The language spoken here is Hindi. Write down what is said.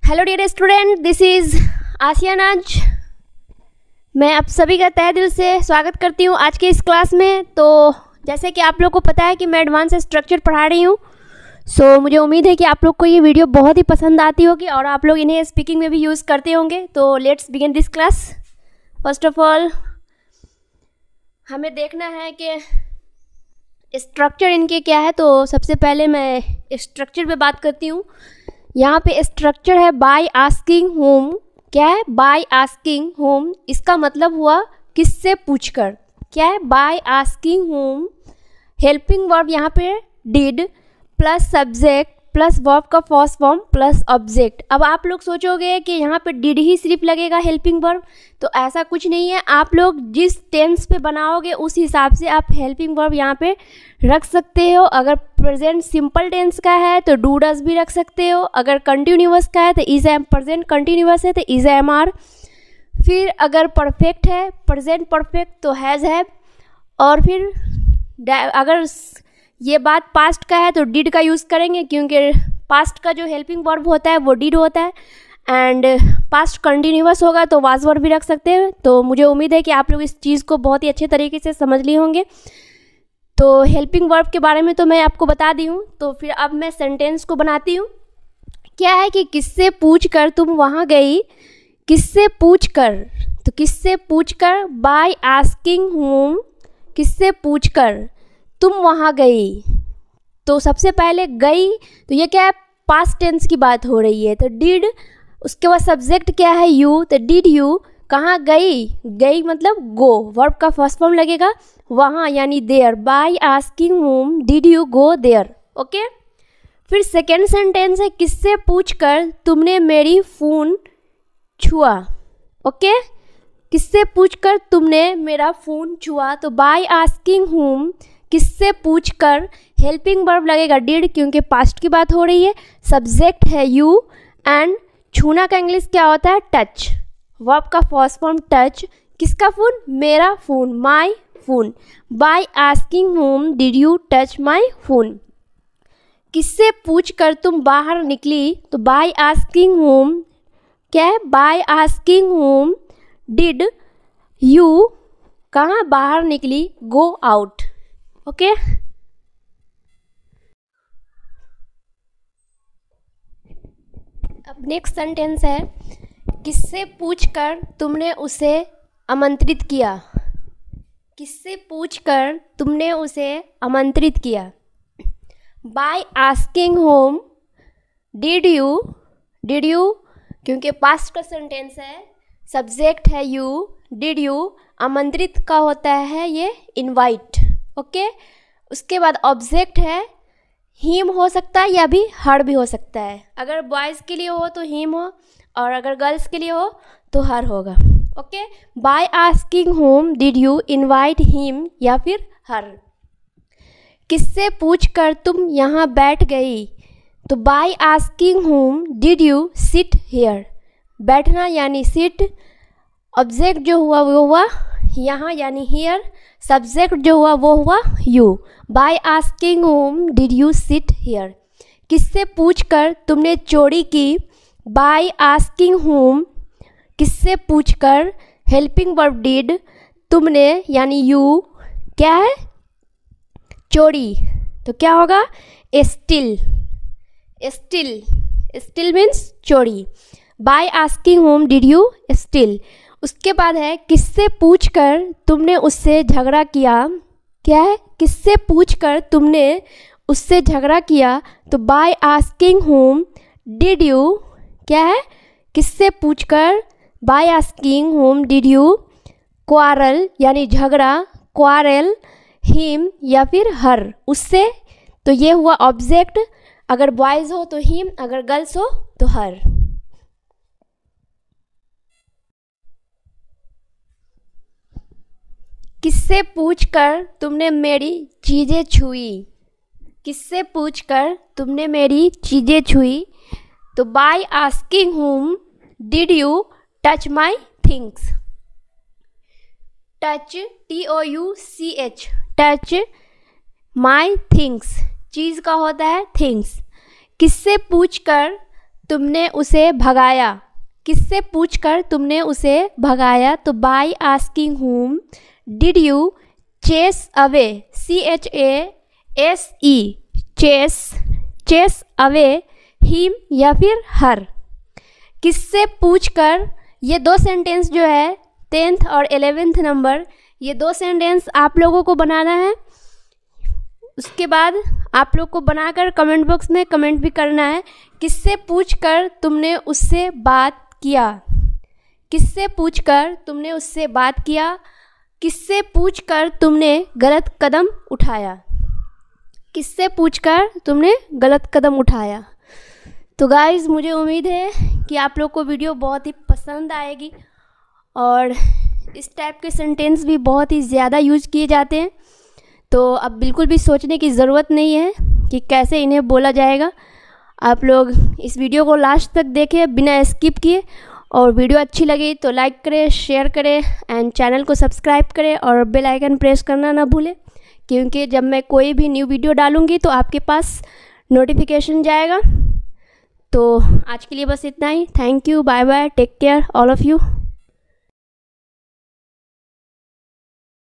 Hello dear student, this is Asia Naz. मैं आप सभी का तहे दिल से स्वागत करती हूँ आज के इस क्लास में। तो जैसे कि आप लोग को पता है कि मैं एडवांस स्ट्रक्चर पढ़ा रही हूँ, सो मुझे उम्मीद है कि आप लोग को ये वीडियो बहुत ही पसंद आती होगी और आप लोग इन्हें स्पीकिंग में भी यूज़ करते होंगे। तो let's begin this class. First of all हमें देखना है कि स्ट्रक्चर इनके क्या है। तो सबसे पहले मैं स्ट्रक्चर पे बात करती हूँ। यहाँ पे स्ट्रक्चर है बाय आस्किंग होम। क्या है? Bye asking home. इसका मतलब हुआ किससे पूछकर। क्या है? Bye asking home. Helping verb यहाँ पे did plus subject plus verb का फर्स्ट फॉर्म प्लस ऑब्जेक्ट। अब आप लोग सोचोगे कि यहाँ पे डिड ही सिर्फ लगेगा हेल्पिंग वर्ब, तो ऐसा कुछ नहीं है। आप लोग जिस टेंस पे बनाओगे उस हिसाब से आप हेल्पिंग वर्ब यहाँ पे रख सकते हो। अगर प्रेजेंट सिंपल टेंस का है तो डू डज भी रख सकते हो। अगर कंटिन्यूअस का है तो इज एम, प्रेजेंट कंटिन्यूअस है तो इज एम आर। फिर अगर परफेक्ट है, प्रेजेंट परफेक्ट, तो हैज़ हैव। और फिर अगर ये बात पास्ट का है तो डिड का यूज़ करेंगे, क्योंकि पास्ट का जो हेल्पिंग वर्ब होता है वो डिड होता है। एंड पास्ट कंटिन्यूअस होगा तो वाज वर्ब भी रख सकते हैं। तो मुझे उम्मीद है कि आप लोग इस चीज़ को बहुत ही अच्छे तरीके से समझ लिए होंगे। तो हेल्पिंग वर्ब के बारे में तो मैं आपको बता दी हूँ। तो फिर अब मैं सेंटेंस को बनाती हूँ। क्या है कि किससे पूछ कर तुम वहाँ गई। किससे पूछ कर, तो किससे पूछ कर बाय आस्किंग होम। किससे पूछ कर तुम वहाँ गई। तो सबसे पहले गई, तो ये क्या है? पास्ट टेंस की बात हो रही है, तो डिड। उसके बाद सब्जेक्ट क्या है? यू। तो डिड यू कहाँ गई। गई मतलब गो, वर्ब का फर्स्ट फॉर्म लगेगा वहाँ, यानी there. By asking home did you go there. Okay. फिर सेकेंड सेंटेंस है किससे पूछकर तुमने मेरी फ़ोन छुआ। ओके। किससे पूछकर तुमने मेरा फ़ोन छुआ। तो बाय आस्किंग होम किससे पूछकर हेल्पिंग वर्ब लगेगा डिड, क्योंकि पास्ट की बात हो रही है। सब्जेक्ट है यू एंड छूना का इंग्लिश क्या होता है? टच। वर्ब का फर्स्ट फॉर्म टच। किसका फ़ोन? मेरा phone, my phone. Bye asking home did you touch my phone. किससे पूछकर तुम बाहर निकली। तो बाय आस्किंग होम क्या है? Bye asking home did you कहाँ बाहर निकली, गो आउट। ओके। अब नेक्स्ट सेंटेंस है किससे पूछकर तुमने उसे आमंत्रित किया। किससे पूछकर तुमने उसे आमंत्रित किया। Bye asking home did you क्योंकि पास्ट का सेंटेंस है, सब्जेक्ट है यू, डिड यू आमंत्रित का होता है ये इनवाइट। ओके। उसके बाद ऑब्जेक्ट है हिम, हो सकता है या भी हर भी हो सकता है। अगर बॉयज़ के लिए हो तो हिम हो, और अगर गर्ल्स के लिए हो तो हर होगा। Okay. Bye asking home did you invite him, या फिर हर। किससे पूछकर तुम यहाँ बैठ गई। तो by asking home did you sit here. बैठना यानी सिट। ऑब्जेक्ट जो हुआ वो हुआ यहाँ यानी हियर। सब्जेक्ट जो हुआ वो हुआ you. Bye asking home did you sit here. किससे पूछकर तुमने चोरी की। बाय आस्किंग होम किससे पूछकर हेल्पिंग वर्ब डिड, तुमने यानी यू क्या है? चोरी। तो क्या होगा? स्टिल। स्टिल मीन्स चोरी। Bye asking home did you still. उसके बाद है किससे पूछकर तुमने उससे झगड़ा किया। क्या है? किससे पूछकर तुमने उससे झगड़ा किया। तो by asking home did you क्या है? किससे पूछकर bye asking home did you quarrel यानी झगड़ा, क्वारल हिम या फिर हर उससे। तो ये हुआ ऑब्जेक्ट। अगर बॉयज़ हो तो हिम, अगर गर्ल्स हो तो हर। किससे पूछकर तुमने मेरी चीज़ें छुई। किससे पूछकर तुमने मेरी चीज़ें छुई। तो by asking home did you touch my things. Touch TOUCH, touch my things, चीज़ का होता है थिंग्स। किससे पूछकर तुमने उसे भगाया। किससे पूछकर तुमने उसे भगाया? तो by asking whom did you chase away, CHASE, chase away him या फिर हर। किससे पूछकर, ये दो सेंटेंस जो है 10th और 11th नंबर, ये दो सेंटेंस आप लोगों को बनाना है। उसके बाद आप लोग को बनाकर कमेंट बॉक्स में कमेंट भी करना है। किससे पूछकर तुमने उससे बात किया? किससे पूछकर तुमने उससे बात किया? किससे पूछकर तुमने गलत कदम उठाया? किससे पूछकर तुमने गलत कदम उठाया? तो गाइज़, मुझे उम्मीद है कि आप लोग को वीडियो बहुत ही पसंद आएगी और इस टाइप के सेंटेंस भी बहुत ही ज़्यादा यूज किए जाते हैं। तो अब बिल्कुल भी सोचने की ज़रूरत नहीं है कि कैसे इन्हें बोला जाएगा। आप लोग इस वीडियो को लास्ट तक देखें बिना स्किप किए, और वीडियो अच्छी लगी तो लाइक करें, शेयर करें एंड चैनल को सब्सक्राइब करें और बेल आइकन प्रेस करना ना भूलें, क्योंकि जब मैं कोई भी न्यू वीडियो डालूँगी तो आपके पास नोटिफिकेशन जाएगा। तो आज के लिए बस इतना ही। Thank you, bye bye, take care all of you.